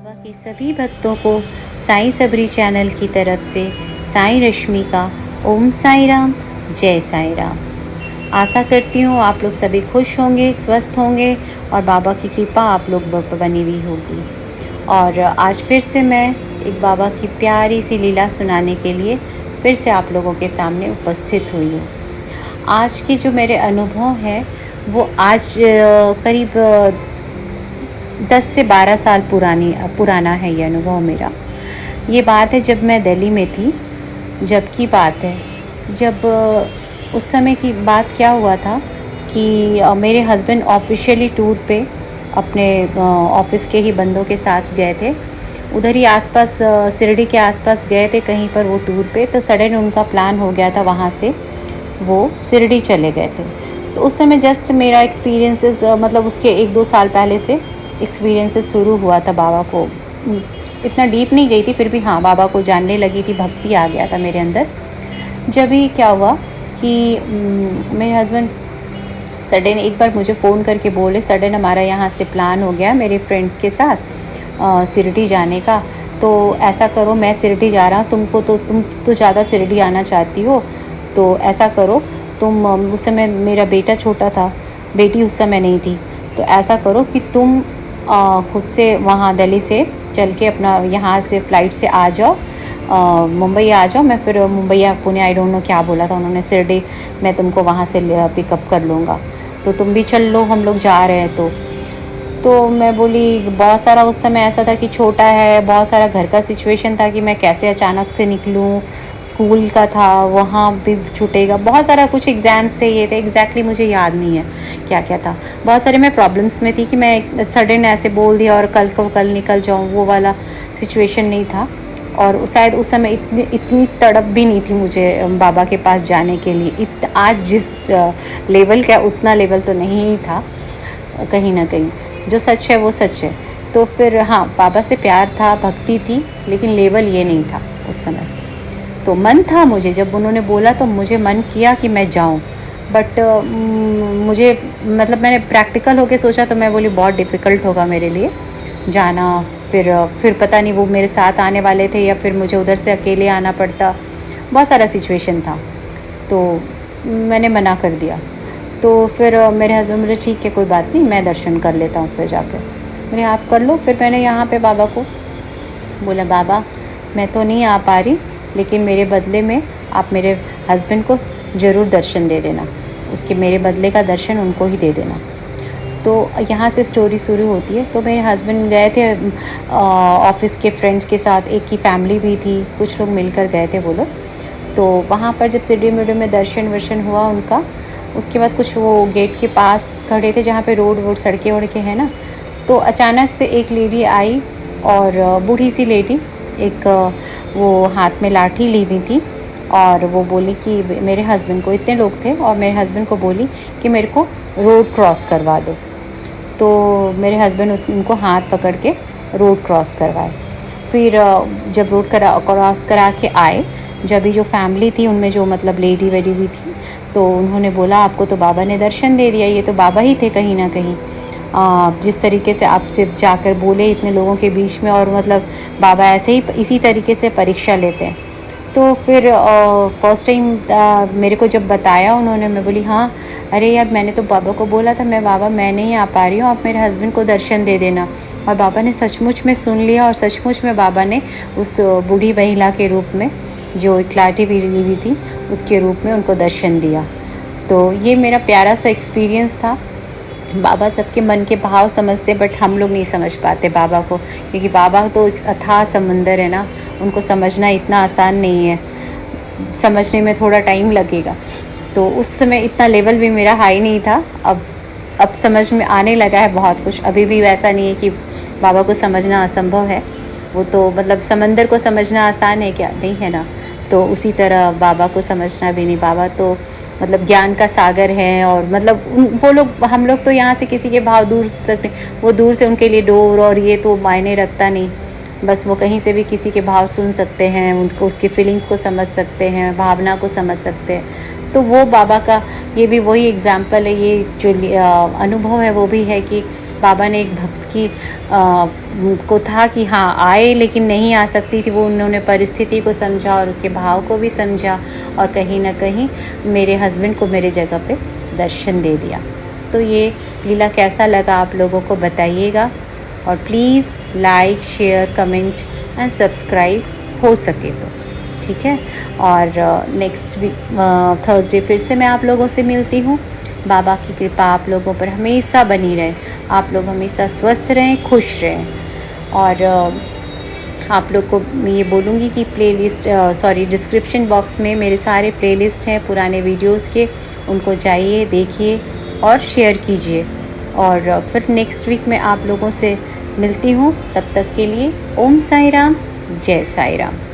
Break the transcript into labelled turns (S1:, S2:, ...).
S1: बाबा के सभी भक्तों को साईं सबरी चैनल की तरफ से साईं रश्मि का ओम साईं राम, जय साईं राम। आशा करती हूँ आप लोग सभी खुश होंगे, स्वस्थ होंगे और बाबा की कृपा आप लोग पर बनी हुई होगी। और आज फिर से मैं एक बाबा की प्यारी सी लीला सुनाने के लिए फिर से आप लोगों के सामने उपस्थित हुई हूँ। आज के जो मेरे अनुभव हैं वो आज करीब 10 से 12 साल पुराना है ये अनुभव मेरा। ये बात है जब मैं दिल्ली में थी, जब की बात है। जब उस समय की बात क्या हुआ था कि मेरे हस्बैंड ऑफिशियली टूर पे अपने ऑफिस के ही बंदों के साथ गए थे। उधर ही आसपास शिरडी के आसपास गए थे कहीं पर वो टूर पे। तो सडन उनका प्लान हो गया था, वहाँ से वो शिरडी चले गए थे। तो उस समय जस्ट मेरा एक्सपीरियंसेस मतलब उसके 1-2 साल पहले से एक्सपीरियंसेस शुरू हुआ था। बाबा को इतना डीप नहीं गई थी, फिर भी हाँ बाबा को जानने लगी थी, भक्ति आ गया था मेरे अंदर। जब भी क्या हुआ कि मेरे हस्बैंड सडन एक बार मुझे फ़ोन करके बोले, सडन हमारा यहाँ से प्लान हो गया मेरे फ्रेंड्स के साथ शिरडी जाने का। तो ऐसा करो, मैं शिरडी जा रहा हूँ, तुम तो ज़्यादा शिरडी आना चाहती हो, तो ऐसा करो तुम, उस समय मेरा बेटा छोटा था, बेटी उस समय नहीं थी, तो ऐसा करो कि तुम खुद से वहाँ दिल्ली से चल के अपना यहाँ से फ़्लाइट से आ जाओ, मुंबई आ जाओ। मैं फिर मुंबई या पुणे, आई डोंट नो क्या बोला था उन्होंने, शिरडी मैं तुमको वहाँ से पिकअप कर लूँगा, तो तुम भी चल लो, हम लोग जा रहे हैं। तो मैं बोली, बहुत सारा उस समय ऐसा था कि छोटा है, बहुत सारा घर का सिचुएशन था कि मैं कैसे अचानक से निकलूँ, स्कूल का था, वहाँ भी छूटेगा, बहुत सारा कुछ एग्ज़ाम्स से ये थे, एग्जैक्टली मुझे याद नहीं है क्या क्या था। बहुत सारे मैं प्रॉब्लम्स में थी कि मैं सडन ऐसे बोल दिया और कल निकल जाऊँ, वो वाला सिचुएशन नहीं था। और शायद उस समय इतनी तड़प भी नहीं थी मुझे बाबा के पास जाने के लिए। आज जिस लेवल का उतना लेवल तो नहीं था, कहीं ना कहीं जो सच है वो सच है। तो फिर हाँ, बाबा से प्यार था, भक्ति थी, लेकिन लेवल ये नहीं था उस समय। तो मन था मुझे, जब उन्होंने बोला तो मुझे मन किया कि मैं जाऊं, बट मुझे मतलब मैंने प्रैक्टिकल होके सोचा, तो मैं बोली बहुत डिफ़िकल्ट होगा मेरे लिए जाना। फिर पता नहीं वो मेरे साथ आने वाले थे या फिर मुझे उधर से अकेले आना पड़ता, बहुत सारा सिचुएशन था। तो मैंने मना कर दिया। तो फिर मेरे हस्बैंड बोले ठीक है कोई बात नहीं, मैं दर्शन कर लेता हूँ फिर जाकर। मेरे आप कर लो। फिर मैंने यहाँ पे बाबा को बोला, बाबा मैं तो नहीं आ पा रही, लेकिन मेरे बदले में आप मेरे हस्बैंड को ज़रूर दर्शन दे देना, उसके मेरे बदले का दर्शन उनको ही दे देना। तो यहाँ से स्टोरी शुरू होती है। तो मेरे हस्बैंड गए थे ऑफिस के फ्रेंड्स के साथ, एक की फैमिली भी थी, कुछ लोग मिलकर गए थे वो लोग। तो वहाँ पर जब शिरडी में दर्शन वर्शन हुआ उनका, उसके बाद कुछ वो गेट के पास खड़े थे जहाँ पे रोड सड़कें वड़कें हैं ना, तो अचानक से एक लेडी आई, और बूढ़ी सी लेडी, एक वो हाथ में लाठी ली हुई थी, और वो बोली कि मेरे हस्बैंड को, इतने लोग थे, और मेरे हस्बैंड को बोली कि मेरे को रोड क्रॉस करवा दो। तो मेरे हस्बैंड उनको हाथ पकड़ के रोड क्रॉस करवाए। फिर जब रोड क्रॉस करा के आए, जब भी जो फैमिली थी उनमें जो मतलब लेडी वेडी भी थी, तो उन्होंने बोला आपको तो बाबा ने दर्शन दे दिया, ये तो बाबा ही थे कहीं ना कहीं, जिस तरीके से आपसे जाकर बोले इतने लोगों के बीच में, और मतलब बाबा ऐसे ही इसी तरीके से परीक्षा लेते हैं। तो फिर फर्स्ट टाइम मेरे को जब बताया उन्होंने, मैं बोली हाँ, अरे यार मैंने तो बाबा को बोला था, मैं नहीं आ पा रही हूँ, आप मेरे हस्बैंड को दर्शन दे देना। और बाबा ने सचमुच में सुन लिया, और सचमुच में बाबा ने उस बूढ़ी महिला के रूप में, जो एक लाठी भी ली हुई थी, उसके रूप में उनको दर्शन दिया। तो ये मेरा प्यारा सा एक्सपीरियंस था। बाबा सबके मन के भाव समझते, बट हम लोग नहीं समझ पाते बाबा को, क्योंकि बाबा तो एक अथाह समंदर है ना, उनको समझना इतना आसान नहीं है, समझने में थोड़ा टाइम लगेगा। तो उस समय इतना लेवल भी मेरा हाई नहीं था। अब समझ में आने लगा है बहुत कुछ। अभी भी वैसा नहीं है कि बाबा को समझना असंभव है, वो तो मतलब समंदर को समझना आसान है क्या, नहीं है ना। तो उसी तरह बाबा को समझना भी नहीं, बाबा तो मतलब ज्ञान का सागर है। और मतलब वो लोग, हम लोग तो यहाँ से किसी के भाव दूर तक नहीं, वो दूर से उनके लिए डोर और ये तो मायने रखता नहीं, बस वो कहीं से भी किसी के भाव सुन सकते हैं, उनको उसकी फीलिंग्स को समझ सकते हैं, भावना को समझ सकते हैं। तो वो बाबा का ये भी वही एग्जाम्पल है, ये जो अनुभव है वो भी है कि बाबा ने एक भक्त की को था कि हाँ आए, लेकिन नहीं आ सकती थी, वो उन्होंने परिस्थिति को समझा और उसके भाव को भी समझा और कहीं ना कहीं मेरे हस्बैंड को मेरे जगह पे दर्शन दे दिया। तो ये लीला कैसा लगा आप लोगों को बताइएगा, और please like share comment and subscribe हो सके तो, ठीक है। और नेक्स्ट वीक थर्सडे फिर से मैं आप लोगों से मिलती हूँ। बाबा की कृपा आप लोगों पर हमेशा बनी रहे, आप लोग हमेशा स्वस्थ रहें, खुश रहें। और आप लोग को मैं ये बोलूँगी कि डिस्क्रिप्शन बॉक्स में मेरे सारे प्लेलिस्ट हैं पुराने वीडियोस के, उनको जाइए देखिए और शेयर कीजिए। और फिर नेक्स्ट वीक मैं आप लोगों से मिलती हूँ, तब तक के लिए ओम साई राम, जय साई राम।